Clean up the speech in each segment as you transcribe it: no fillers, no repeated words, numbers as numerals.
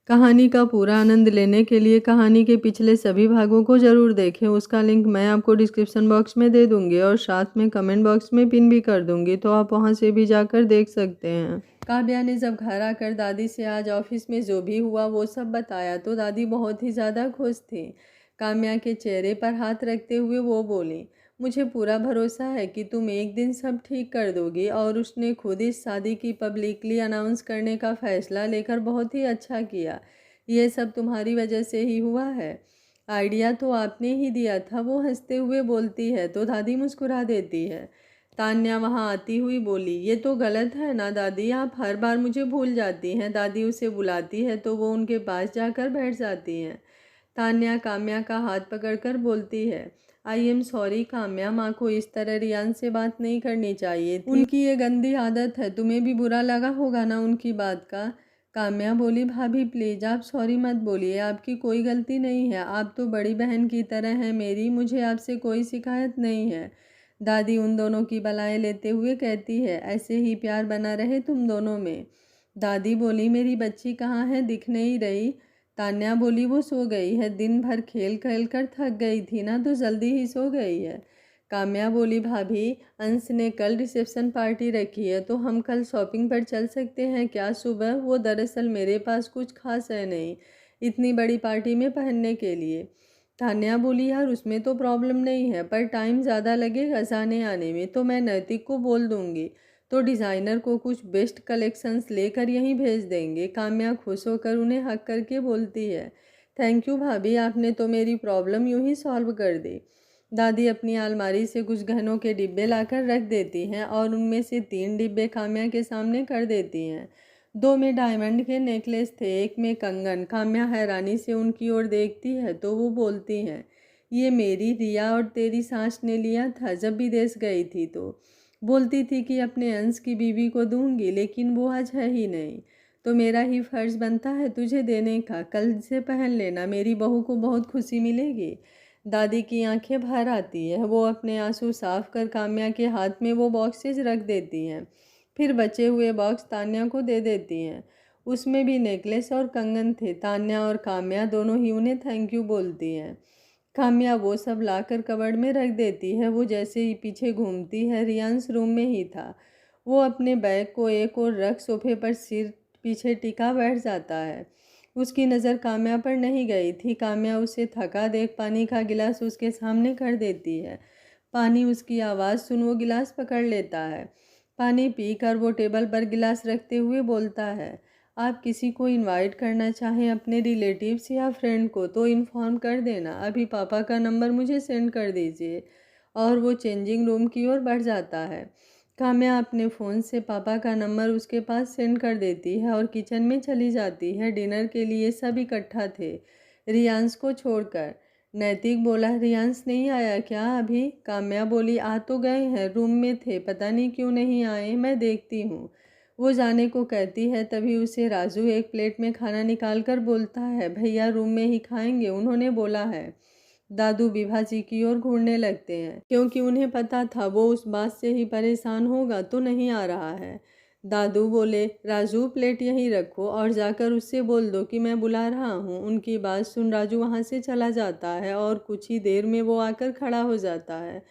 कहानी का पूरा आनंद लेने के लिए कहानी के पिछले सभी भागों को ज़रूर देखें। उसका लिंक मैं आपको डिस्क्रिप्शन बॉक्स में दे दूँगी और साथ में कमेंट बॉक्स में पिन भी कर दूँगी, तो आप वहाँ से भी जाकर देख सकते हैं। काव्या ने जब घर आकर दादी से आज ऑफिस में जो भी हुआ वो सब बताया तो दादी बहुत ही ज़्यादा खुश थी। काम्या के चेहरे पर हाथ रखते हुए वो बोली, मुझे पूरा भरोसा है कि तुम एक दिन सब ठीक कर दोगी। और उसने खुद इस शादी की पब्लिकली अनाउंस करने का फैसला लेकर बहुत ही अच्छा किया। ये सब तुम्हारी वजह से ही हुआ है। आइडिया तो आपने ही दिया था, वो हंसते हुए बोलती है तो दादी मुस्कुरा देती है। तान्या वहाँ आती हुई बोली, ये तो गलत है ना दादी, आप हर बार मुझे भूल जाती हैं। दादी उसे बुलाती है तो वो उनके पास जाकर बैठ जाती हैं। तान्या काम्या का हाथ पकड़कर बोलती है, आई एम सॉरी काम्या, माँ को इस तरह रियान से बात नहीं करनी चाहिए थी। उनकी ये गंदी आदत है, तुम्हें भी बुरा लगा होगा ना उनकी बात का। काम्या बोली, भाभी प्लीज़ आप सॉरी मत बोलिए, आपकी कोई गलती नहीं है, आप तो बड़ी बहन की तरह हैं मेरी, मुझे आपसे कोई शिकायत नहीं है। दादी उन दोनों की बलाएं लेते हुए कहती है, ऐसे ही प्यार बना रहे तुम दोनों में। दादी बोली, मेरी बच्ची कहाँ है, दिख नहीं रही। तान्या बोली, वो सो गई है, दिन भर खेल खेल कर थक गई थी ना तो जल्दी ही सो गई है। काम्या बोली, भाभी अंश ने कल रिसेप्शन पार्टी रखी है तो हम कल शॉपिंग पर चल सकते हैं क्या सुबह? वो दरअसल मेरे पास कुछ खास है नहीं इतनी बड़ी पार्टी में पहनने के लिए। तान्या बोली, यार उसमें तो प्रॉब्लम नहीं है, पर टाइम ज़्यादा लगेगा जाने आने में, तो मैं नैतिक को बोल दूँगी तो डिज़ाइनर को कुछ बेस्ट कलेक्शंस लेकर यहीं भेज देंगे। काम्या खुश होकर उन्हें हक करके बोलती है, थैंक यू भाभी, आपने तो मेरी प्रॉब्लम यूं ही सॉल्व कर दी। दादी अपनी अलमारी से कुछ गहनों के डिब्बे लाकर रख देती हैं और उनमें से 3 डिब्बे काम्या के सामने कर देती हैं। 2 में डायमंड के नेकलेस थे, एक में कंगन। काम्या हैरानी से उनकी ओर देखती है तो वो बोलती हैं, ये मेरी रिया और तेरी सास ने लिया था जब विदेश गई थी, तो बोलती थी कि अपने अंश की बीवी को दूंगी, लेकिन वो आज है ही नहीं, तो मेरा ही फर्ज बनता है तुझे देने का। कल से पहन लेना, मेरी बहू को बहुत खुशी मिलेगी। दादी की आंखें भर आती है, वो अपने आंसू साफ कर काम्या के हाथ में वो बॉक्सेस रख देती हैं, फिर बचे हुए बॉक्स तान्या को दे देती हैं। उसमें भी नेकलेस और कंगन थे। तान्या और काम्या दोनों ही उन्हें थैंक यू बोलती हैं। काम्या वो सब लाकर कबर्ड में रख देती है। वो जैसे ही पीछे घूमती है, रियांश रूम में ही था। वो अपने बैग को एक और रख सोफे पर सिर पीछे टिका बैठ जाता है। उसकी नज़र काम्या पर नहीं गई थी। काम्या उसे थका देख पानी का गिलास उसके सामने कर देती है। पानी उसकी आवाज़ सुन वो गिलास पकड़ लेता है। पानी पीकर वो टेबल पर गिलास रखते हुए बोलता है, आप किसी को इनवाइट करना चाहें अपने रिलेटिव्स या फ्रेंड को तो इन्फॉर्म कर देना, अभी पापा का नंबर मुझे सेंड कर दीजिए। और वो चेंजिंग रूम की ओर बढ़ जाता है। काम्या अपने फ़ोन से पापा का नंबर उसके पास सेंड कर देती है और किचन में चली जाती है। डिनर के लिए सब इकट्ठा थे, रियांश को छोड़कर। नैतिक बोला, रियांश नहीं आया क्या अभी? काम्या बोली, आ तो गए हैं, रूम में थे, पता नहीं क्यों नहीं आए, मैं देखती हूँ। वो जाने को कहती है, तभी उसे राजू एक प्लेट में खाना निकाल कर बोलता है, भैया रूम में ही खाएंगे, उन्होंने बोला है। दादू विभा जी की ओर घूरने लगते हैं, क्योंकि उन्हें पता था वो उस बात से ही परेशान होगा तो नहीं आ रहा है। दादू बोले, राजू प्लेट यहीं रखो और जाकर उससे बोल दो कि मैं बुला रहा हूँ। उनकी बात सुन राजू वहाँ से चला जाता है और कुछ ही देर में वो आकर खड़ा हो जाता है।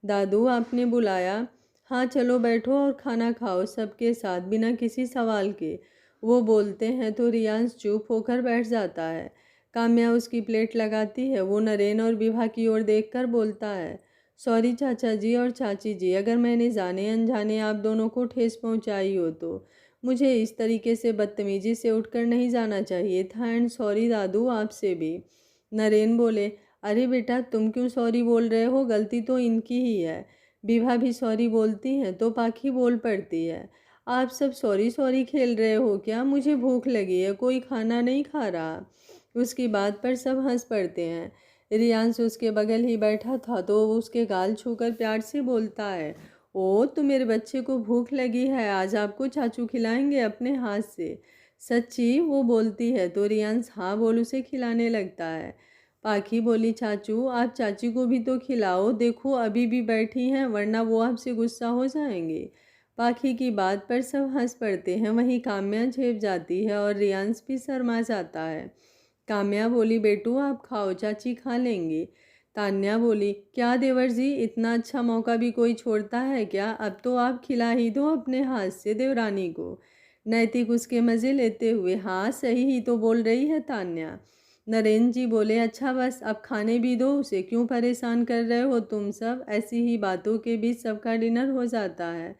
दादू, आपने बुलाया? हाँ चलो बैठो और खाना खाओ सबके साथ बिना किसी सवाल के, वो बोलते हैं तो रियांश चुप होकर बैठ जाता है। काम्या उसकी प्लेट लगाती है। वो नरेन और विभा की ओर देखकर बोलता है, सॉरी चाचा जी और चाची जी, अगर मैंने जाने अनजाने आप दोनों को ठेस पहुंचाई हो तो मुझे इस तरीके से बदतमीजी से उठकर नहीं जाना चाहिए था। एंड सॉरी दादू आपसे भी। नरेन बोले, अरे बेटा तुम क्यों सॉरी बोल रहे हो, गलती तो इनकी ही है। विभा भी सॉरी बोलती हैं तो पाखी बोल पड़ती है, आप सब सॉरी सॉरी खेल रहे हो क्या? मुझे भूख लगी है, कोई खाना नहीं खा रहा। उसकी बात पर सब हंस पड़ते हैं। रियांश उसके बगल ही बैठा था तो वो उसके गाल छूकर प्यार से बोलता है, ओ तो मेरे बच्चे को भूख लगी है, आज आपको चाचू खिलाएंगे अपने हाथ से। सच्ची? वो बोलती है तो रियांश हाँ बोल उसे खिलाने लगता है। पाखी बोली, चाचू आप चाची को भी तो खिलाओ, देखो अभी भी बैठी हैं वरना वो आपसे गुस्सा हो जाएंगे। पाखी की बात पर सब हंस पड़ते हैं। वहीं काम्या झेप जाती है और रियांश भी शर्मा जाता है। काम्या बोली, बेटू आप खाओ, चाची खा लेंगी। तान्या बोली, क्या देवर जी, इतना अच्छा मौका भी कोई छोड़ता है क्या? अब तो आप खिला ही दो अपने हाथ से देवरानी को। नैतिक उसके मज़े लेते हुए, हाँ सही ही तो बोल रही है तान्या। नरेंद्र जी बोले, अच्छा बस अब खाने भी दो उसे, क्यों परेशान कर रहे हो तुम सब। ऐसी ही बातों के बीच सबका डिनर हो जाता है।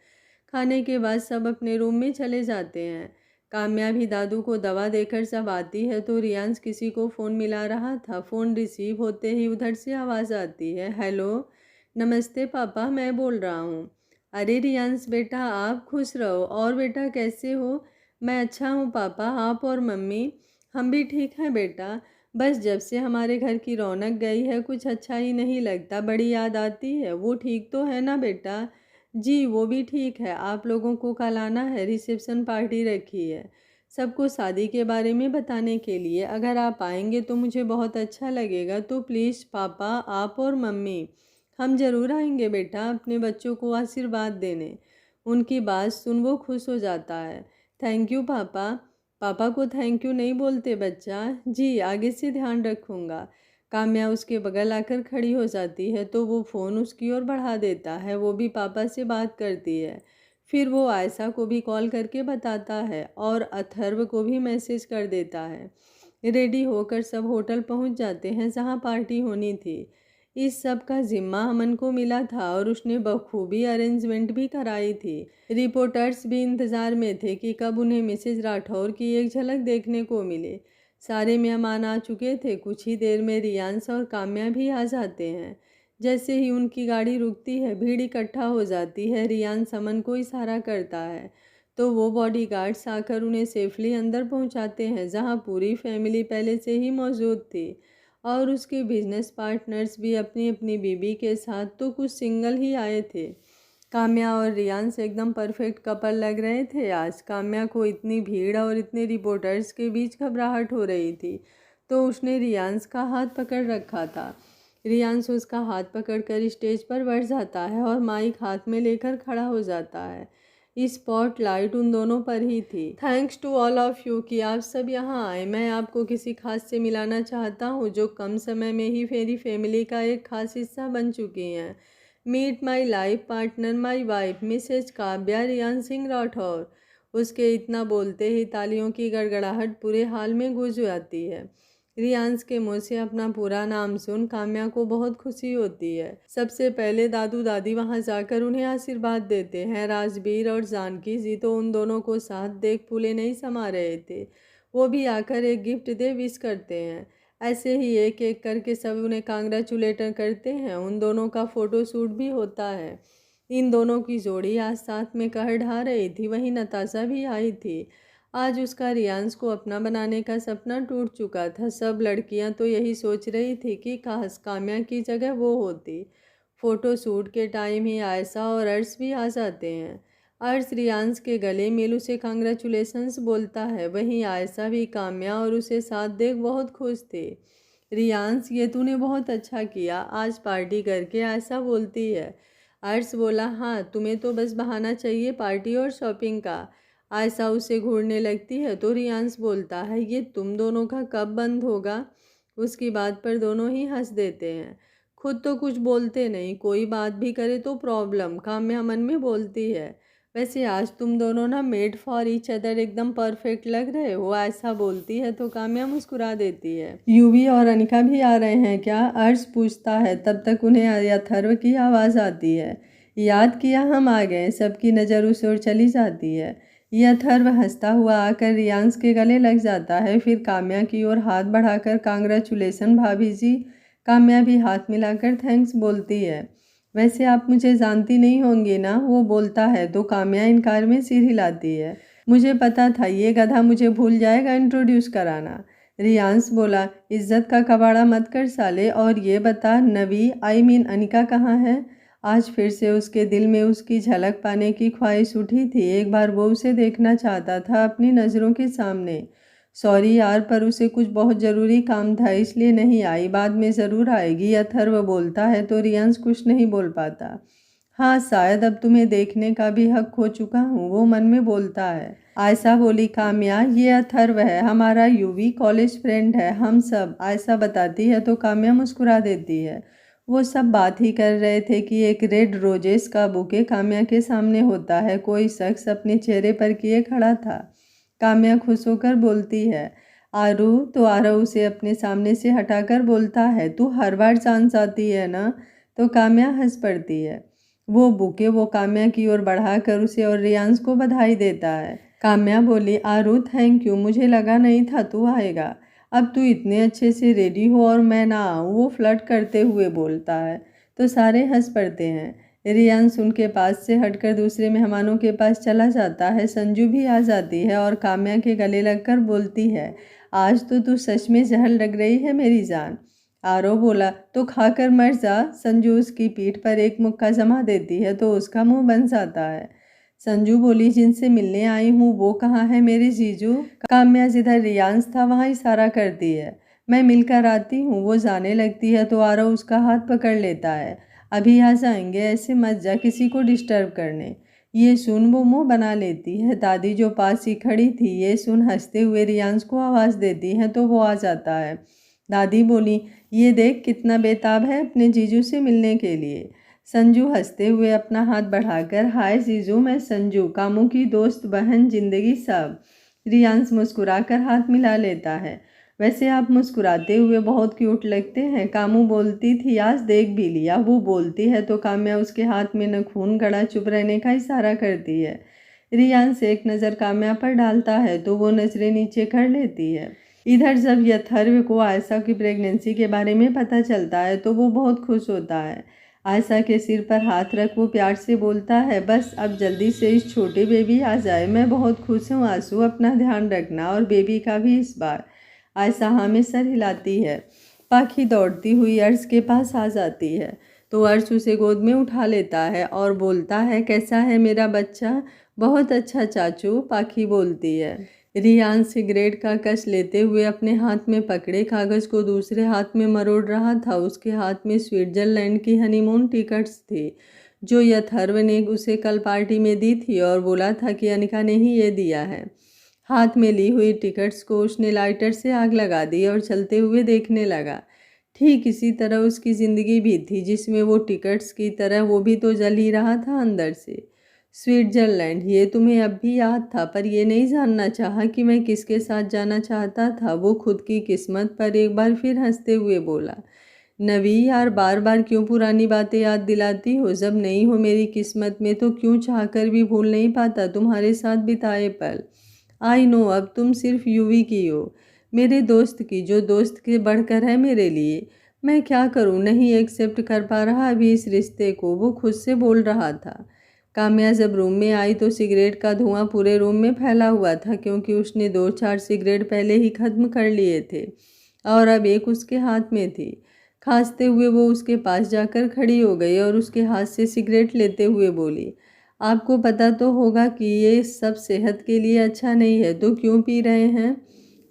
खाने के बाद सब अपने रूम में चले जाते हैं। काम्या भी दादू को दवा देकर सब आती है तो रियांश किसी को फ़ोन मिला रहा था। फ़ोन रिसीव होते ही उधर से आवाज़ आती है, हेलो, नमस्ते पापा, मैं बोल रहा हूँ। अरे रियांश बेटा, आप खुश रहो। और बेटा कैसे हो? मैं अच्छा हूँ पापा, आप और मम्मी? हम भी ठीक हैं बेटा। बस जब से हमारे घर की रौनक गई है कुछ अच्छा ही नहीं लगता, बड़ी याद आती है। वो ठीक तो है ना बेटा? जी वो भी ठीक है। आप लोगों को कल आना है, रिसेप्शन पार्टी रखी है सबको शादी के बारे में बताने के लिए। अगर आप आएंगे तो मुझे बहुत अच्छा लगेगा। तो प्लीज़ पापा, आप और मम्मी, हम ज़रूर आएंगे बेटा अपने बच्चों को आशीर्वाद देने। उनकी बात सुन वो खुश हो जाता है। थैंक यू पापा। पापा को थैंक यू नहीं बोलते बच्चा। जी आगे से ध्यान रखूँगा। काम्या उसके बगल आकर खड़ी हो जाती है तो वो फ़ोन उसकी ओर बढ़ा देता है। वो भी पापा से बात करती है। फिर वो आयशा को भी कॉल करके बताता है और अथर्व को भी मैसेज कर देता है। रेडी होकर सब होटल पहुंच जाते हैं जहां पार्टी होनी थी। इस सब का जिम्मा अमन को मिला था और उसने बखूबी अरेंजमेंट भी कराई थी। रिपोर्टर्स भी इंतज़ार में थे कि कब उन्हें मिसेज राठौर की एक झलक देखने को मिले। सारे मेहमान आ चुके थे। कुछ ही देर में रियांश और काम्या भी आ जाते हैं। जैसे ही उनकी गाड़ी रुकती है भीड़ इकट्ठा हो जाती है। रियांश अमन को इशारा करता है तो वो बॉडीगार्ड्स आकर उन्हें सेफली अंदर पहुंचाते हैं जहां पूरी फैमिली पहले से ही मौजूद थी और उसके बिजनेस पार्टनर्स भी अपनी अपनी बीबी के साथ, तो कुछ सिंगल ही आए थे। काम्या और रियांश एकदम परफेक्ट कपल लग रहे थे। आज काम्या को इतनी भीड़ और इतने रिपोर्टर्स के बीच घबराहट हो रही थी तो उसने रियांश का हाथ पकड़ रखा था। रियांश उसका हाथ पकड़कर स्टेज पर बढ़ जाता है और माइक हाथ में लेकर खड़ा हो जाता है। स्पॉटलाइट उन दोनों पर ही थी। Thanks to all of you कि आप सब यहाँ आए। मैं आपको किसी खास से मिलाना चाहता हूँ जो कम समय में ही मेरी फैमिली का एक खास हिस्सा बन चुकी हैं। Meet my life partner, my wife Mrs Kavya Riyansh Singh Rathore. उसके इतना बोलते ही तालियों की गड़गड़ाहट पूरे हाल में गूंज जाती है। रियांश के मुंह से अपना पूरा नाम सुन काम्या को बहुत खुशी होती है। सबसे पहले दादू दादी वहां जाकर उन्हें आशीर्वाद देते हैं। राजवीर और जानकी जी तो उन दोनों को साथ देख फूले नहीं समा रहे थे। वो भी आकर एक गिफ्ट दे विश करते हैं। ऐसे ही एक एक करके सब उन्हें कांग्रेचुलेटर करते हैं। उन दोनों का फोटो शूट भी होता है। इन दोनों की जोड़ी आज साथ में कहर ढा रही थी। वहीं नताशा भी आई थी। आज उसका रियांश को अपना बनाने का सपना टूट चुका था। सब लड़कियां तो यही सोच रही थी कि काश काम्या की जगह वो होती। फोटो शूट के टाइम ही आयशा और अर्श भी आ जाते हैं। अर्श रियांश के गले मिल उसे कांग्रेचुलेशंस बोलता है। वहीं आयशा भी काम्या और उसे साथ देख बहुत खुश थे। रियांश, ये तूने बहुत अच्छा किया आज पार्टी करके, आयशा बोलती है। अर्श बोला, हाँ तुम्हें तो बस बहाना चाहिए पार्टी और शॉपिंग का। आयशा उसे घूरने लगती है तो रियांश बोलता है, ये तुम दोनों का कब बंद होगा? उसकी बात पर दोनों ही हंस देते हैं। खुद तो कुछ बोलते नहीं, कोई बात भी करे तो प्रॉब्लम, काम्या मन में बोलती है। वैसे आज तुम दोनों ना मेड फॉर ईच अदर एकदम परफेक्ट लग रहे हो, ऐसा बोलती है तो काम्या मुस्कुरा देती है। यूवी और अनिका भी आ रहे हैं क्या? अर्श पूछता है। तब तक उन्हें अथर्व की आवाज़ आती है। याद किया, हम आ गए। सबकी नज़र उस ओर चली जाती है। यह अथर्व हंसता हुआ आकर रियांश के गले लग जाता है। फिर काम्या की ओर हाथ बढ़ाकर, कांग्रेचुलेसन भाभी जी। काम्या भी हाथ मिलाकर थैंक्स बोलती है। वैसे आप मुझे जानती नहीं होंगी ना, वो बोलता है तो काम्या इनकार में सिर हिलाती है। मुझे पता था ये गधा मुझे भूल जाएगा इंट्रोड्यूस कराना। रियांश बोला, इज्जत का कबाड़ा मत कर साले, और ये बता नवी अनिका कहाँ है? आज फिर से उसके दिल में उसकी झलक पाने की ख्वाहिश उठी थी। एक बार वो उसे देखना चाहता था अपनी नज़रों के सामने। सॉरी यार, पर उसे कुछ बहुत ज़रूरी काम था इसलिए नहीं आई, बाद में ज़रूर आएगी, अथर्व बोलता है तो रियांश कुछ नहीं बोल पाता। हाँ, शायद अब तुम्हें देखने का भी हक खो चुका हूँ, वो मन में बोलता है। आयशा बोली, काम्या ये अथर्व है, हमारा यूवी कॉलेज फ्रेंड है, हम सब। आयशा बताती है तो काम्या मुस्कुरा देती है। वो सब बात ही कर रहे थे कि एक रेड रोजेस का बुके काम्या के सामने होता है। कोई शख्स अपने चेहरे पर किए खड़ा था। काम्या खुश होकर बोलती है, आरू। तो आरव उसे अपने सामने से हटाकर बोलता है, तू हर बार चांस आती है ना। तो काम्या हंस पड़ती है। वो बुके वो काम्या की ओर बढ़ाकर उसे और रियांश को बधाई देता है। काम्या बोली, आरू थैंक यू, मुझे लगा नहीं था तू आएगा। अब तू इतने अच्छे से रेडी हो और मैं ना आऊँ, वो फ्लर्ट करते हुए बोलता है। तो सारे हंस पड़ते हैं। रियांश उनके पास से हटकर दूसरे मेहमानों के पास चला जाता है। संजू भी आ जाती है और काम्या के गले लगकर बोलती है, आज तो तू सच में जहर लग रही है मेरी जान। आरव बोला, तो खाकर मर जा। संजू उसकी पीठ पर एक मुक्का जमा देती है तो उसका मुंह बन जाता है। संजू बोली, जिनसे मिलने आई हूँ वो कहाँ है मेरे जीजू। काम्या जिधर रियांश था वहाँ इशारा करती है, मैं मिलकर आती हूँ। वो जाने लगती है तो आरव उसका हाथ पकड़ लेता है, अभी आ जाएंगे, ऐसे मत जा किसी को डिस्टर्ब करने। ये सुन वो मुंह बना लेती है। दादी जो पास ही खड़ी थी ये सुन हंसते हुए रियांश को आवाज़ देती है तो वो आ जाता है। दादी बोली, ये देख कितना बेताब है अपने जीजू से मिलने के लिए। संजू हंसते हुए अपना हाथ बढ़ाकर, हाय जीजू, मैं संजू, कामू की दोस्त, बहन, जिंदगी सब। रियांश मुस्कुराकर हाथ मिला लेता है। वैसे आप मुस्कुराते हुए बहुत क्यूट लगते हैं, कामू बोलती थी, आज देख भी लिया। वो बोलती है तो काम्या उसके हाथ में नखून गड़ा चुप रहने का इशारा करती है। रियांश एक नज़र काम्या पर डालता है तो वो नज़रें नीचे कर लेती है। इधर जब यथर्व को आयशा की प्रेगनेंसी के बारे में पता चलता है तो वो बहुत खुश होता है। आयशा के सिर पर हाथ रख वो प्यार से बोलता है, बस अब जल्दी से इस छोटे बेबी आ जाए, मैं बहुत खुश हूँ आंसू, अपना ध्यान रखना और बेबी का भी इस बार। आयशा हाँ में सर हिलाती है। पाखी दौड़ती हुई अर्श के पास आ जाती है तो अर्श उसे गोद में उठा लेता है और बोलता है, कैसा है मेरा बच्चा। बहुत अच्छा चाचू, पाखी बोलती है। रियांश सिगरेट का कश लेते हुए अपने हाथ में पकड़े कागज़ को दूसरे हाथ में मरोड़ रहा था। उसके हाथ में स्विट्जरलैंड की हनीमून टिकट्स थी जो यथर्व ने उसे कल पार्टी में दी थी और बोला था कि अनिका ने ही ये दिया है। हाथ में ली हुई टिकट्स को उसने लाइटर से आग लगा दी और चलते हुए देखने लगा। ठीक इसी तरह उसकी ज़िंदगी भी थी जिसमें वो टिकट्स की तरह वो भी तो जल ही रहा था अंदर से। स्विट्जरलैंड, ये तुम्हें अब भी याद था, पर ये नहीं जानना चाहा कि मैं किसके साथ जाना चाहता था। वो खुद की किस्मत पर एक बार फिर हंसते हुए बोला, नवी यार, बार बार क्यों पुरानी बातें याद दिलाती हो। जब नहीं हो मेरी किस्मत में तो क्यों चाहकर भी भूल नहीं पाता तुम्हारे साथ बिताए पल। आई नो अब तुम सिर्फ यूवी की हो, मेरे दोस्त की, जो दोस्त के बढ़कर है मेरे लिए। मैं क्या करूं, नहीं एक्सेप्ट कर पा रहा अभी इस रिश्ते को। वो खुद से बोल रहा था। काम्या जब रूम में आई तो सिगरेट का धुआं पूरे रूम में फैला हुआ था क्योंकि उसने 2-4 सिगरेट पहले ही ख़त्म कर लिए थे और अब एक उसके हाथ में थी। खांसते हुए वो उसके पास जाकर खड़ी हो गई और उसके हाथ से सिगरेट लेते हुए बोली, आपको पता तो होगा कि ये सब सेहत के लिए अच्छा नहीं है, तो क्यों पी रहे हैं।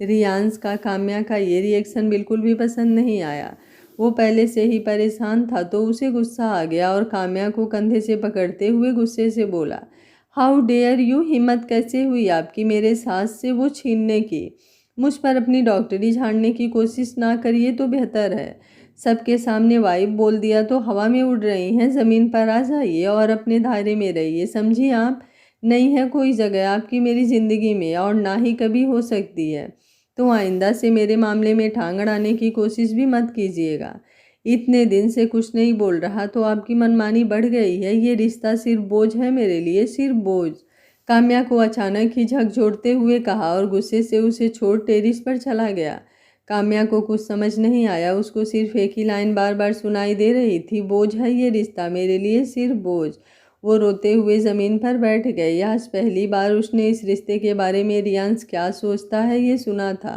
रियांश का काम्या का ये रिएक्शन बिल्कुल भी पसंद नहीं आया। वो पहले से ही परेशान था तो उसे गुस्सा आ गया और काम्या को कंधे से पकड़ते हुए गुस्से से बोला, हाउ डेयर यू, हिम्मत कैसे हुई आपकी मेरे साथ से वो छीनने की। मुझ पर अपनी डॉक्टरी झाड़ने की कोशिश ना करिए तो बेहतर है। सबके सामने वाइफ बोल दिया तो हवा में उड़ रही हैं, ज़मीन पर आ जाइए और अपने दायरे में रहिए, समझिए आप। नहीं है कोई जगह आपकी मेरी ज़िंदगी में और ना ही कभी हो सकती है। तो आइंदा से मेरे मामले में टांग अड़ाने की कोशिश भी मत कीजिएगा। इतने दिन से कुछ नहीं बोल रहा तो आपकी मनमानी बढ़ गई है। ये रिश्ता सिर्फ बोझ है मेरे लिए, सिर्फ बोझ। काम्या को अचानक ही झकझोरते हुए कहा और गुस्से से उसे छोड़ टेरिस पर चला गया। काम्या को कुछ समझ नहीं आया, उसको सिर्फ एक ही लाइन बार बार सुनाई दे रही थी, बोझ है ये रिश्ता मेरे लिए, सिर्फ बोझ। वो रोते हुए ज़मीन पर बैठ गई। आज पहली बार उसने इस रिश्ते के बारे में रियांश क्या सोचता है ये सुना था।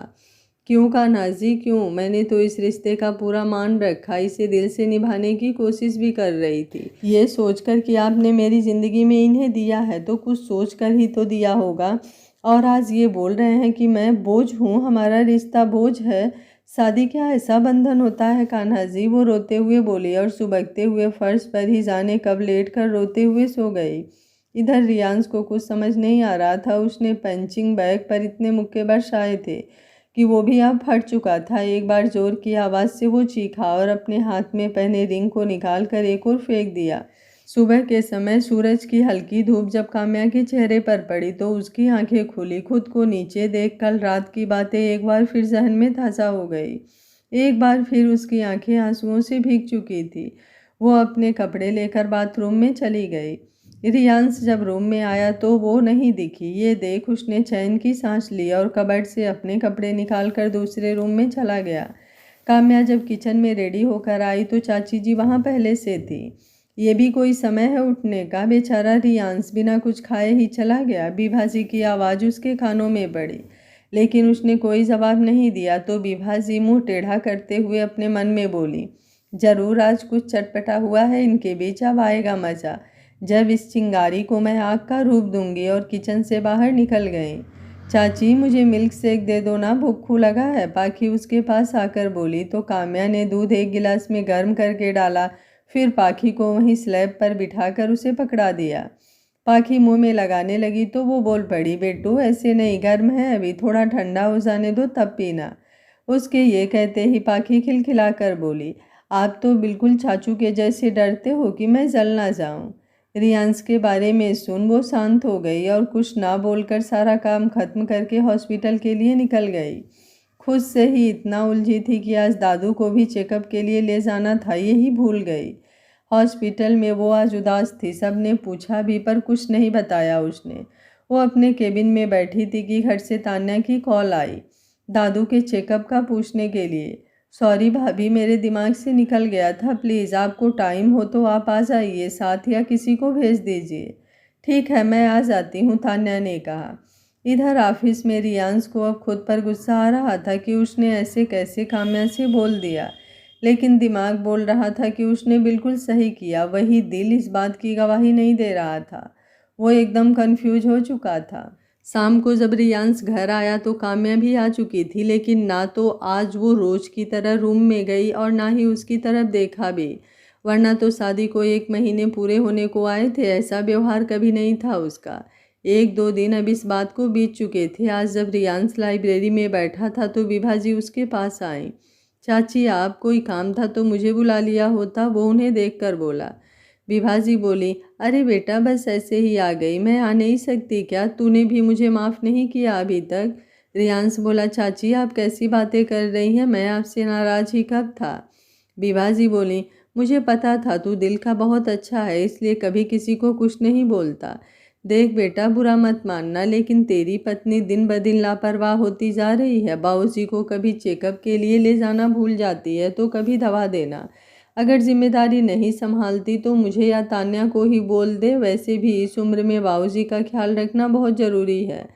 क्यों कान्हाजी क्यों, मैंने तो इस रिश्ते का पूरा मान रखा, इसे दिल से निभाने की कोशिश भी कर रही थी। ये सोचकर कि आपने मेरी ज़िंदगी में इन्हें दिया है तो कुछ सोच कर ही तो दिया होगा और आज ये बोल रहे हैं कि मैं बोझ हूँ, हमारा रिश्ता बोझ है। शादी क्या ऐसा बंधन होता है कान्हा जी? वो रोते हुए बोली और सुबकते हुए फर्श पर ही जाने कब लेट कर रोते हुए सो गई। इधर रियांश को कुछ समझ नहीं आ रहा था। उसने पंचिंग बैग पर इतने मुक्के बरसाए थे कि वो भी अब फट चुका था। एक बार जोर की आवाज़ से वो चीखा और अपने हाथ में पहने रिंग को निकाल कर एक और फेंक दिया। सुबह के समय सूरज की हल्की धूप जब काम्या के चेहरे पर पड़ी तो उसकी आंखें खुली। खुद को नीचे देख कल रात की बातें एक बार फिर जहन में ताज़ा हो गई। एक बार फिर उसकी आंखें आंसुओं से भीग चुकी थी। वो अपने कपड़े लेकर बाथरूम में चली गई। रियांश जब रूम में आया तो वो नहीं दिखी। ये देख उसने चैन की सांस ली और कबर्ड से अपने कपड़े निकाल कर दूसरे रूम में चला गया। काम्या जब किचन में रेडी होकर आई तो चाची जी वहाँ पहले से थी। ये भी कोई समय है उठने का? बेचारा रियांश बिना कुछ खाए ही चला गया। विभाजी की आवाज़ उसके कानों में पड़ी, लेकिन उसने कोई जवाब नहीं दिया। तो विभाजी मुंह टेढ़ा करते हुए अपने मन में बोली, जरूर आज कुछ चटपटा हुआ है इनके बीच, अब आएगा मज़ा। जब इस चिंगारी को मैं आग का रूप दूंगी। और किचन से बाहर निकल गई। चाची मुझे मिल्क शेक दे दो ना, भूखू लगा है, पाखी उसके पास आकर बोली। तो काम्या ने दूध एक गिलास में गर्म करके डाला, फिर पाखी को वहीं स्लैब पर बिठाकर उसे पकड़ा दिया। पाखी मुंह में लगाने लगी तो वो बोल पड़ी, बेटू ऐसे नहीं, गर्म है अभी, थोड़ा ठंडा हो जाने दो तब पीना। उसके ये कहते ही पाखी खिलखिलाकर बोली, आप तो बिल्कुल चाचू के जैसे डरते हो कि मैं जल ना जाऊं। रियांश के बारे में सुन वो शांत हो गई और कुछ ना बोलकर सारा काम खत्म करके हॉस्पिटल के लिए निकल गई। खुद से ही इतना उलझी थी कि आज दादू को भी चेकअप के लिए ले जाना था, यही भूल गई। हॉस्पिटल में वो आज उदास थी। सबने पूछा भी पर कुछ नहीं बताया उसने। वो अपने केबिन में बैठी थी कि घर से तान्या की कॉल आई, दादू के चेकअप का पूछने के लिए। सॉरी भाभी, मेरे दिमाग से निकल गया था, प्लीज़ आपको टाइम हो तो आप आ जाइए साथ या किसी को भेज दीजिए। ठीक है मैं आ जाती हूँ, तान्या ने कहा। इधर ऑफिस में रियांश को अब खुद पर गुस्सा आ रहा था कि उसने ऐसे कैसे काम्या से बोल दिया, लेकिन दिमाग बोल रहा था कि उसने बिल्कुल सही किया। वही दिल इस बात की गवाही नहीं दे रहा था। वो एकदम कंफ्यूज हो चुका था। शाम को जब रियांश घर आया तो काम्या भी आ चुकी थी, लेकिन ना तो आज वो रोज की तरह रूम में गई और ना ही उसकी तरफ देखा भी। वरना तो शादी को 1 महीने पूरे होने को आए थे, ऐसा व्यवहार कभी नहीं था उसका। 1-2 दिन अब इस बात को बीत चुके थे। आज जब रियांश लाइब्रेरी में बैठा था तो विभाजी उसके पास आई। चाची आप, कोई काम था तो मुझे बुला लिया होता, वो उन्हें देखकर बोला। विभाजी बोली, अरे बेटा बस ऐसे ही आ गई, मैं आ नहीं सकती क्या? तूने भी मुझे माफ़ नहीं किया अभी तक। रियांश बोला, चाची आप कैसी बातें कर रही हैं, मैं आपसे नाराज़ ही कब था? विभाजी बोली, मुझे पता था तू दिल का बहुत अच्छा है, इसलिए कभी किसी को कुछ नहीं बोलता। देख बेटा बुरा मत मानना, लेकिन तेरी पत्नी दिन ब दिन लापरवाह होती जा रही है। बाबूजी को कभी चेकअप के लिए ले जाना भूल जाती है तो कभी दवा देना। अगर जिम्मेदारी नहीं संभालती तो मुझे या तान्या को ही बोल दे। वैसे भी इस उम्र में बाबूजी का ख्याल रखना बहुत ज़रूरी है।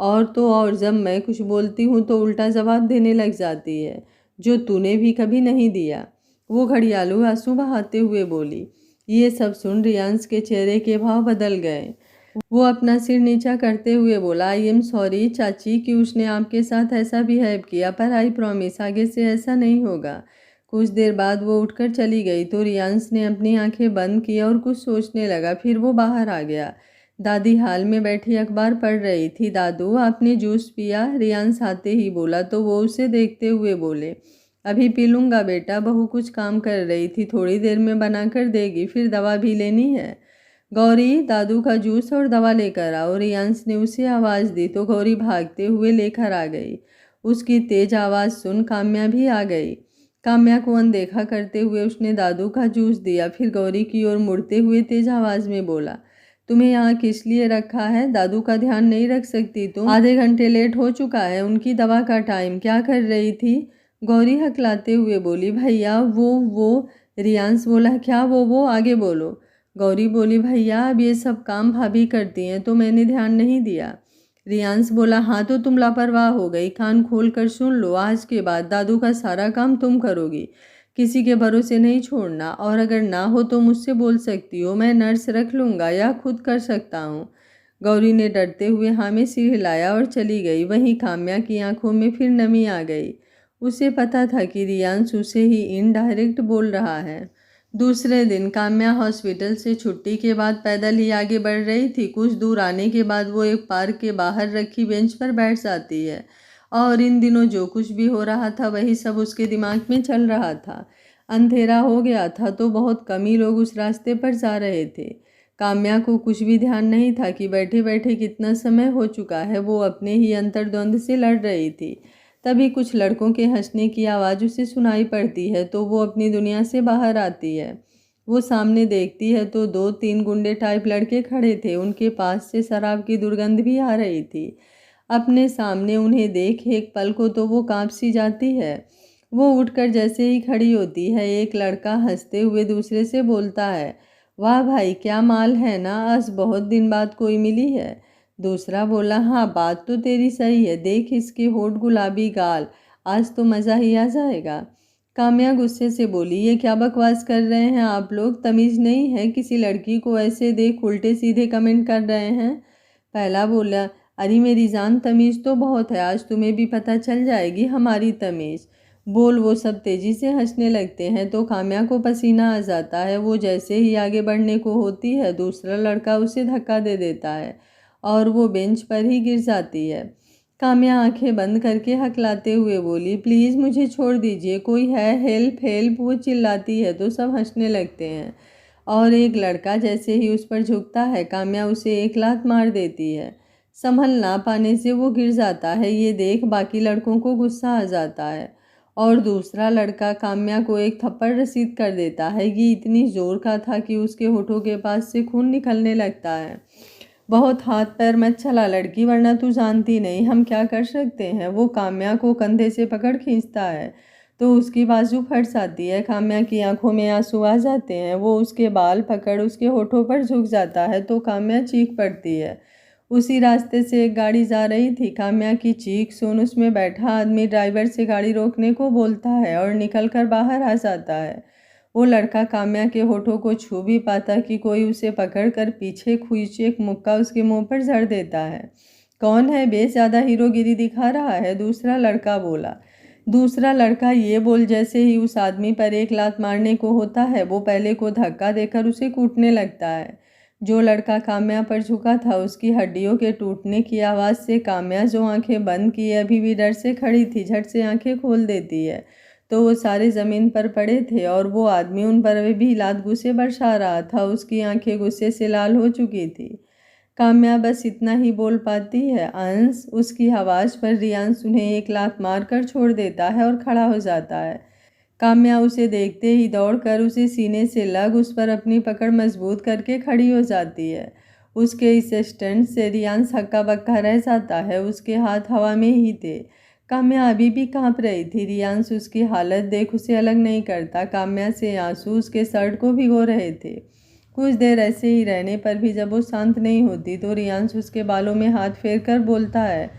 और तो और जब मैं कुछ बोलती हूँ तो उल्टा जवाब देने लग जाती है, जो तूने भी कभी नहीं दिया। वो घड़ियालू आंसू बहाते हुए बोली। ये सब सुन रियांश के चेहरे के भाव बदल गए। वो अपना सिर नीचा करते हुए बोला, आई एम सॉरी चाची कि उसने आपके साथ ऐसा बिहेव किया, पर आई प्रॉमिस आगे से ऐसा नहीं होगा। कुछ देर बाद वो उठकर चली गई तो रियांश ने अपनी आंखें बंद की और कुछ सोचने लगा। फिर वो बाहर आ गया। दादी हाल में बैठी अखबार पढ़ रही थी। दादू आपने जूस पिया? रियांश आते ही बोला तो वो उसे देखते हुए बोले, अभी पी लूँगा बेटा, बहू कुछ काम कर रही थी, थोड़ी देर में बना कर देगी, फिर दवा भी लेनी है। गौरी दादू का जूस और दवा लेकर आओ। रियांश ने उसे आवाज़ दी तो गौरी भागते हुए लेकर आ गई। उसकी तेज आवाज़ सुन काम्या भी आ गई। काम्या को अनदेखा करते हुए उसने दादू का जूस दिया, फिर गौरी की ओर मुड़ते हुए तेज आवाज़ में बोला, तुम्हें यहाँ किस लिए रखा है? दादू का ध्यान नहीं रख सकती तुम? आधे घंटे लेट हो चुका है उनकी दवा का टाइम। क्या कर रही थी? गौरी हकलाते हुए बोली, भैया वो। रियांश बोला, क्या वो? आगे बोलो। गौरी बोली, भैया अब ये सब काम भाभी करती हैं तो मैंने ध्यान नहीं दिया। रियांश बोला, हाँ तो तुम लापरवाह हो गई। कान खोल कर सुन लो, आज के बाद दादू का सारा काम तुम करोगी, किसी के भरोसे नहीं छोड़ना। और अगर ना हो तो मुझसे बोल सकती हो, मैं नर्स रख लूँगा या खुद कर सकता हूँ। गौरी ने डरते हुए हाँ में सिर हिलाया और चली गई। वहीं काम्या की आंखों में फिर नमी आ गई। उसे पता था कि रियांश उसे ही इनडायरेक्ट बोल रहा है। दूसरे दिन काम्या हॉस्पिटल से छुट्टी के बाद पैदल ही आगे बढ़ रही थी। कुछ दूर आने के बाद वो एक पार्क के बाहर रखी बेंच पर बैठ जाती है और इन दिनों जो कुछ भी हो रहा था वही सब उसके दिमाग में चल रहा था। अंधेरा हो गया था तो बहुत कम ही लोग उस रास्ते पर जा रहे थे। काम्या को कुछ भी ध्यान नहीं था कि बैठे बैठे कितना समय हो चुका है। वो अपने ही अंतर्द्वंद से लड़ रही थी। तभी कुछ लड़कों के हंसने की आवाज़ उसे सुनाई पड़ती है तो वो अपनी दुनिया से बाहर आती है। वो सामने देखती है तो 2-3 गुंडे टाइप लड़के खड़े थे। उनके पास से शराब की दुर्गंध भी आ रही थी। अपने सामने उन्हें देख एक पल को तो वो कांप सी जाती है। वो उठकर जैसे ही खड़ी होती है, एक लड़का हंसते हुए दूसरे से बोलता है, वाह भाई क्या माल है ना, आज बहुत दिन बाद कोई मिली है। दूसरा बोला, हाँ बात तो तेरी सही है, देख इसके होठ गुलाबी गाल, आज तो मज़ा ही आ जाएगा। काम्या गुस्से से बोली, ये क्या बकवास कर रहे हैं आप लोग, तमीज़ नहीं है, किसी लड़की को ऐसे देख उल्टे सीधे कमेंट कर रहे हैं। पहला बोला, अरे मेरी जान तमीज़ तो बहुत है, आज तुम्हें भी पता चल जाएगी हमारी तमीज़। बोल वो सब तेज़ी से हंसने लगते हैं तो काम्या को पसीना आ जाता है। वो जैसे ही आगे बढ़ने को होती है दूसरा लड़का उसे धक्का दे देता है और वो बेंच पर ही गिर जाती है। काम्या आंखें बंद करके हकलाते हुए बोली, प्लीज़ मुझे छोड़ दीजिए, कोई है, हेल्प हेल्प। वो चिल्लाती है तो सब हंसने लगते हैं और एक लड़का जैसे ही उस पर झुकता है काम्या उसे एक लात मार देती है। संभल ना पाने से वो गिर जाता है। ये देख बाकी लड़कों को गुस्सा आ जाता है और दूसरा लड़का काम्या को एक थप्पड़ रसीद कर देता है। ये इतनी ज़ोर का था कि उसके होठों के पास से खून निकलने लगता है। बहुत हाथ पैर मत चला लड़की, वरना तू जानती नहीं हम क्या कर सकते हैं। वो काम्या को कंधे से पकड़ खींचता है तो उसकी बाजू फट जाती है। काम्या की आंखों में आंसू आ जाते हैं। वो उसके बाल पकड़ उसके होठों पर झुक जाता है तो काम्या चीख पड़ती है। उसी रास्ते से एक गाड़ी जा रही थी। काम्या की चीख सुन उसमें बैठा आदमी ड्राइवर से गाड़ी रोकने को बोलता है और निकलकर बाहर आ जाता है। वो लड़का काम्या के होठों को छू भी पाता कि कोई उसे पकड़कर पीछे खींच एक मुक्का उसके मुंह पर जड़ देता है। कौन है बे, ज़्यादा हीरोगिरी दिखा रहा है, दूसरा लड़का बोला। दूसरा लड़का ये बोल जैसे ही उस आदमी पर एक लात मारने को होता है वो पहले को धक्का देकर उसे कूटने लगता है। जो लड़का काम्या पर झुका था उसकी हड्डियों के टूटने की आवाज़ से काम्या, जो आंखें बंद किए अभी भी डर से खड़ी थी, झट से आंखें खोल देती है तो वो सारे ज़मीन पर पड़े थे और वो आदमी उन पर भी लात गुस्से बरसा रहा था। उसकी आंखें गुस्से से लाल हो चुकी थी। काम्या बस इतना ही बोल पाती है, अंश। उसकी आवाज़ पर रियांश उन्हें एक लात मारकर छोड़ देता है और खड़ा हो जाता है। काम्या उसे देखते ही दौड़कर उसे सीने से लग उस पर अपनी पकड़ मजबूत करके खड़ी हो जाती है। उसके इस स्टंट से रियांश हक्का बक्का रह जाता है। उसके हाथ हवा में ही थे। काम्या अभी भी कांप रही थी। रियांश उसकी हालत देख उसे अलग नहीं करता। काम्या से आंसू उसके शर्ट को भिगो रहे थे। कुछ देर ऐसे ही रहने पर भी जब वो शांत नहीं होती तो रियांश उसके बालों में हाथ फेर कर बोलता है,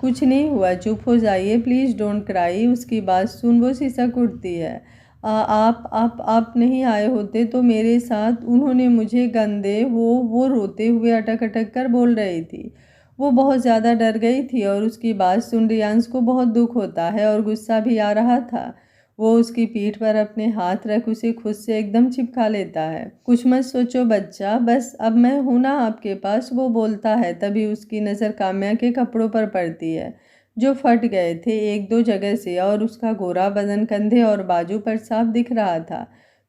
कुछ नहीं हुआ, चुप हो जाइए, प्लीज़ डोंट क्राई। उसकी बात सुन वो सिसक उठती है। आप नहीं आए होते तो मेरे साथ उन्होंने मुझे गंदे। वो रोते हुए अटक अटक कर बोल रही थी। वो बहुत ज़्यादा डर गई थी और उसकी बात सुन रियांश को बहुत दुख होता है और गुस्सा भी आ रहा था। वो उसकी पीठ पर अपने हाथ रख उसे खुद से एकदम चिपका लेता है। कुछ मत सोचो बच्चा, बस अब मैं हूँ ना आपके पास, वो बोलता है। तभी उसकी नज़र काम्या के कपड़ों पर पड़ती है जो फट गए थे एक दो जगह से और उसका गोरा बदन कंधे और बाजू पर साफ दिख रहा था।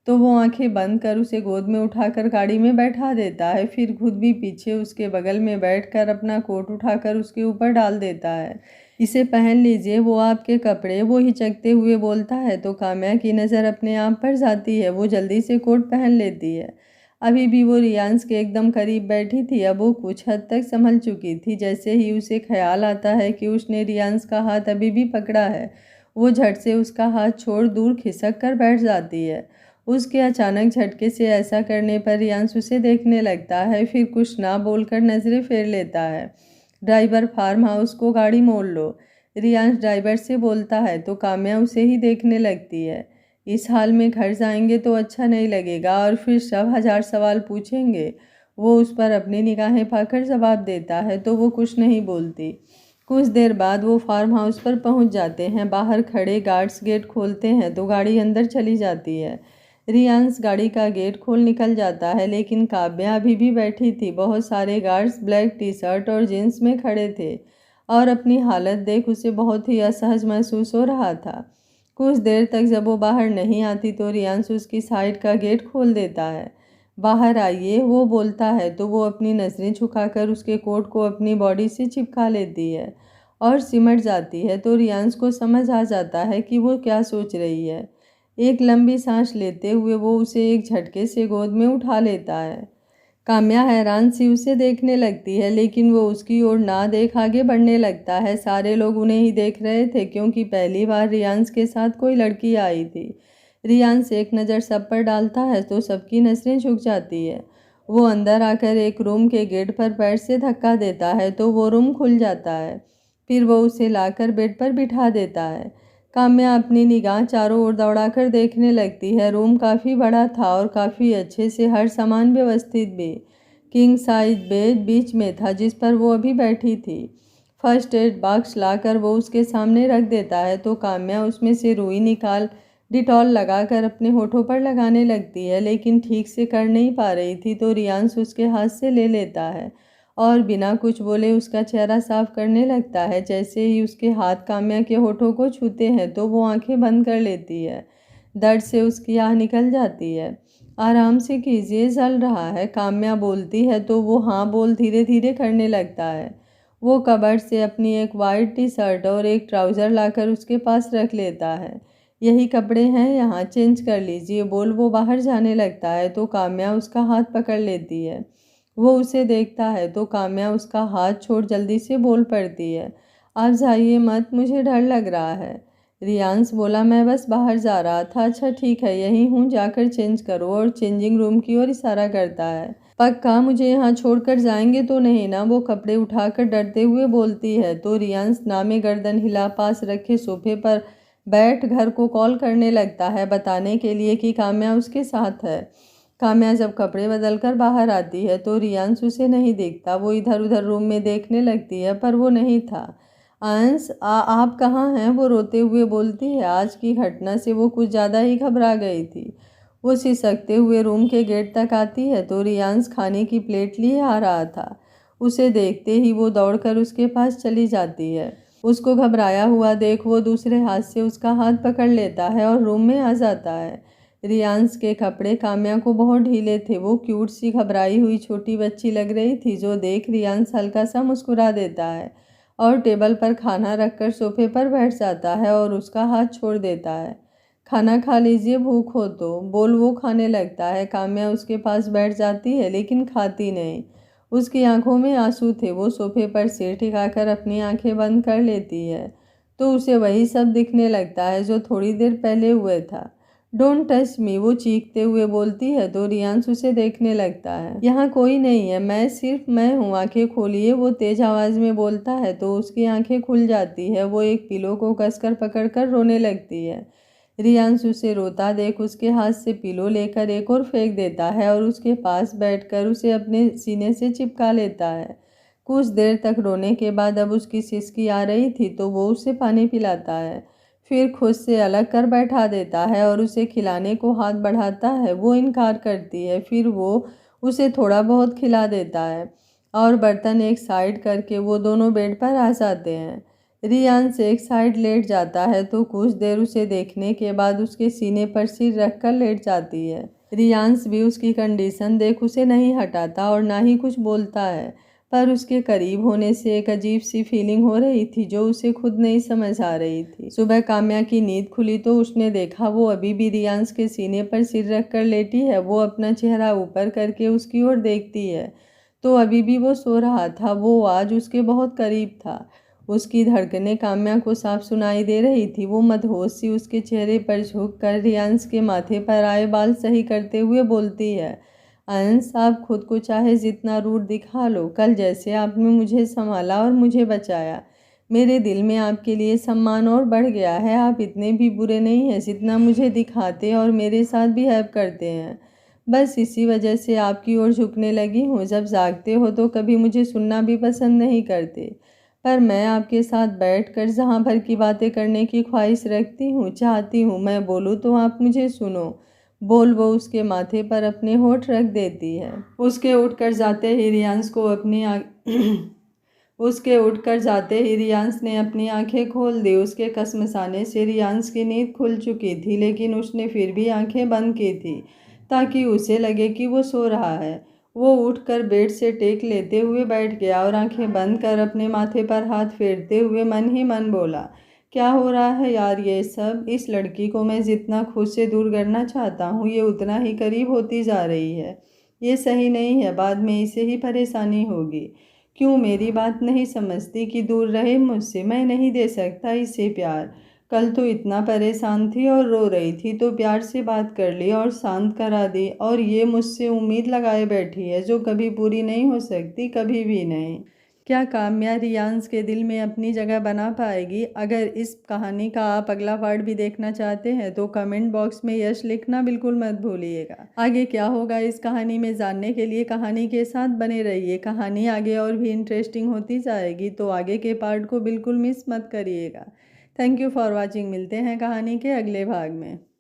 तो वो आंखें बंद कर उसे गोद में उठाकर गाड़ी में बैठा देता है। फिर खुद भी पीछे उसके बगल में बैठकर अपना कोट उठाकर उसके ऊपर डाल देता है। इसे पहन लीजिए, वो आपके कपड़े, वो हिचकते हुए बोलता है। तो काम्या की नज़र अपने आप पर जाती है। वो जल्दी से कोट पहन लेती है। अभी भी वो रियांश के एकदम करीब बैठी थी। अब वो कुछ हद तक संभल चुकी थी। जैसे ही उसे ख्याल आता है कि उसने रियांश का हाथ अभी भी पकड़ा है वो झट से उसका हाथ छोड़ दूर खिसक कर बैठ जाती है। उसके अचानक झटके से ऐसा करने पर रियांश उसे देखने लगता है। फिर कुछ ना बोलकर नज़रें फेर लेता है। ड्राइवर, फार्म हाउस को गाड़ी मोड़ लो, रियांश ड्राइवर से बोलता है तो काम्या उसे ही देखने लगती है। इस हाल में घर जाएंगे तो अच्छा नहीं लगेगा और फिर सब हजार सवाल पूछेंगे। वो उस पर अपनी निगाहें पाकर जवाब देता है तो वो कुछ नहीं बोलती। कुछ देर बाद वो फार्म हाउस पर पहुंच जाते हैं। बाहर खड़े गार्ड्स गेट खोलते हैं तो गाड़ी अंदर चली जाती है। रियांश गाड़ी का गेट खोल निकल जाता है, लेकिन काव्या अभी भी बैठी थी। बहुत सारे गार्ड्स ब्लैक टी शर्ट और जीन्स में खड़े थे और अपनी हालत देख उसे बहुत ही असहज महसूस हो रहा था। कुछ देर तक जब वो बाहर नहीं आती तो रियांश उसकी साइड का गेट खोल देता है। बाहर आइए, वो बोलता है तो वो अपनी नज़रें झुकाकर उसके कोट को अपनी बॉडी से चिपका लेती है और सिमट जाती है। तो रियांश को समझ आ जाता है कि वो क्या सोच रही है। एक लंबी सांस लेते हुए वो उसे एक झटके से गोद में उठा लेता है। काम्या हैरान सी उसे देखने लगती है, लेकिन वो उसकी ओर ना देख आगे बढ़ने लगता है। सारे लोग उन्हें ही देख रहे थे क्योंकि पहली बार रियांश के साथ कोई लड़की आई थी। रियांश एक नज़र सब पर डालता है तो सबकी नज़रें झुक जाती है। वो अंदर आकर एक रूम के गेट पर पैर से धक्का देता है तो वो रूम खुल जाता है। फिर वो उसे लाकर बेड पर बिठा देता है। काम्या अपनी निगाह चारों ओर दौड़ाकर देखने लगती है। रूम काफ़ी बड़ा था और काफ़ी अच्छे से हर सामान व्यवस्थित भी। किंग साइज बेड बीच में था जिस पर वो अभी बैठी थी। फर्स्ट एड बॉक्स लाकर वो उसके सामने रख देता है तो काम्या उसमें से रुई निकाल डिटॉल लगाकर अपने होठों पर लगाने लगती है, लेकिन ठीक से कर नहीं पा रही थी तो रियांश उसके हाथ से ले लेता है और बिना कुछ बोले उसका चेहरा साफ करने लगता है। जैसे ही उसके हाथ काम्या के होठों को छूते हैं तो वो आंखें बंद कर लेती है। दर्द से उसकी आह निकल जाती है। आराम से कीजिए, जल रहा है, काम्या बोलती है तो वो हाँ बोल धीरे धीरे करने लगता है। वो कबर्ड से अपनी एक वाइट टी शर्ट और एक ट्राउज़र लाकर उसके पास रख लेता है। यही कपड़े हैं, यहाँ चेंज कर लीजिए, बोल वो बाहर जाने लगता है तो काम्या उसका हाथ पकड़ लेती है। वो उसे देखता है तो काम्या उसका हाथ छोड़ जल्दी से बोल पड़ती है, आप जाइए मत, मुझे डर लग रहा है। रियांश बोला, मैं बस बाहर जा रहा था। अच्छा ठीक है, यहीं हूँ, जाकर चेंज करो, और चेंजिंग रूम की ओर इशारा करता है। पक्का मुझे यहाँ छोड़कर जाएंगे तो नहीं ना? वो कपड़े उठाकर डरते हुए बोलती है तो रियांश नामे गर्दन हिला पास रखे सोफे पर बैठ घर को कॉल करने लगता है बताने के लिए कि काम्या उसके साथ है। काम्या जब कपड़े बदलकर बाहर आती है तो रियांश उसे नहीं देखता। वो इधर उधर रूम में देखने लगती है पर वो नहीं था। अंश, आप कहाँ हैं? वो रोते हुए बोलती है। आज की घटना से वो कुछ ज़्यादा ही घबरा गई थी। वो सिसकते हुए रूम के गेट तक आती है तो रियांश खाने की प्लेट लिए आ रहा था। उसे देखते ही वो दौड़कर उसके पास चली जाती है। उसको घबराया हुआ देख वो दूसरे हाथ से उसका हाथ पकड़ लेता है और रूम में आ जाता है। रियांश के कपड़े काम्या को बहुत ढीले थे। वो क्यूट सी घबराई हुई छोटी बच्ची लग रही थी, जो देख रियांश हल्का सा मुस्कुरा देता है और टेबल पर खाना रखकर सोफे पर बैठ जाता है और उसका हाथ छोड़ देता है। खाना खा लीजिए, भूख हो तो, बोल वो खाने लगता है। काम्या उसके पास बैठ जाती है लेकिन खाती नहीं। उसकी आंखों में आंसू थे। वो सोफे पर सिर टिकाकर अपनी आंखें बंद कर लेती है तो उसे वही सब दिखने लगता है जो थोड़ी देर पहले हुए था। डोंट टच मी, वो चीखते हुए बोलती है तो रियांश उसे देखने लगता है। यहाँ कोई नहीं है, मैं सिर्फ मैं हूँ, आंखें खोलिए, वो तेज आवाज में बोलता है तो उसकी आंखें खुल जाती है। वो एक पिलो को कसकर पकड़कर रोने लगती है। रियांश उसे रोता देख उसके हाथ से पिलो लेकर एक और फेंक देता है और उसके पास बैठकर उसे अपने सीने से चिपका लेता है। कुछ देर तक रोने के बाद अब उसकी सिसकी आ रही थी तो वो उसे पानी पिलाता है, फिर खुद से अलग कर बैठा देता है और उसे खिलाने को हाथ बढ़ाता है। वो इनकार करती है। फिर वो उसे थोड़ा बहुत खिला देता है और बर्तन एक साइड करके वो दोनों बेड पर आ जाते हैं। रियांश एक साइड लेट जाता है तो कुछ देर उसे देखने के बाद उसके सीने पर सिर रखकर लेट जाती है। रियांश भी उसकी कंडीशन देख उसे नहीं हटाता और ना ही कुछ बोलता है, पर उसके करीब होने से एक अजीब सी फीलिंग हो रही थी जो उसे खुद नहीं समझ आ रही थी। सुबह काम्या की नींद खुली तो उसने देखा वो अभी भी रियांश के सीने पर सिर रखकर लेटी है। वो अपना चेहरा ऊपर करके उसकी ओर देखती है तो अभी भी वो सो रहा था। वो आज उसके बहुत करीब था। उसकी धड़कनें काम्या को साफ सुनाई दे रही थी। वो मदहोश सी उसके चेहरे पर झुक कर रियांश के माथे पर आए बाल सही करते हुए बोलती है, अंश, आप खुद को चाहे जितना रूड दिखा लो, कल जैसे आपने मुझे संभाला और मुझे बचाया, मेरे दिल में आपके लिए सम्मान और बढ़ गया है। आप इतने भी बुरे नहीं हैं जितना मुझे दिखाते और मेरे साथ बिहेव करते हैं। बस इसी वजह से आपकी ओर झुकने लगी हूँ। जब जागते हो तो कभी मुझे सुनना भी पसंद नहीं करते, पर मैं आपके साथ बैठकर जहाँ भर की बातें करने की ख्वाहिश रखती हूँ, चाहती हूँ मैं बोलूँ तो आप मुझे सुनो। बोल वो उसके माथे पर अपने होठ रख देती है। उसके उठकर जाते ही रियांश को अपनी उसके उठकर जाते ही रियांश ने अपनी आंखें खोल दी। उसके कसमसाने से रियांश की नींद खुल चुकी थी, लेकिन उसने फिर भी आंखें बंद की थी ताकि उसे लगे कि वो सो रहा है। वो उठकर बेड से टेक लेते हुए बैठ गया और आंखें बंद कर अपने माथे पर हाथ फेरते हुए मन ही मन बोला, क्या हो रहा है यार ये सब। इस लड़की को मैं जितना खुद से दूर करना चाहता हूँ, ये उतना ही करीब होती जा रही है। ये सही नहीं है, बाद में इसे ही परेशानी होगी। क्यों मेरी बात नहीं समझती कि दूर रहे मुझसे, मैं नहीं दे सकता इसे प्यार। कल तो इतना परेशान थी और रो रही थी तो प्यार से बात कर ली और शांत करा दी, और ये मुझसे उम्मीद लगाए बैठी है जो कभी पूरी नहीं हो सकती, कभी भी नहीं। क्या काम्या रियांश के दिल में अपनी जगह बना पाएगी? अगर इस कहानी का आप अगला पार्ट भी देखना चाहते हैं तो कमेंट बॉक्स में यश लिखना बिल्कुल मत भूलिएगा। आगे क्या होगा इस कहानी में जानने के लिए कहानी के साथ बने रहिए। कहानी आगे और भी इंटरेस्टिंग होती जाएगी, तो आगे के पार्ट को बिल्कुल मिस मत करिएगा। Thank you for watching. मिलते हैं कहानी के अगले भाग में।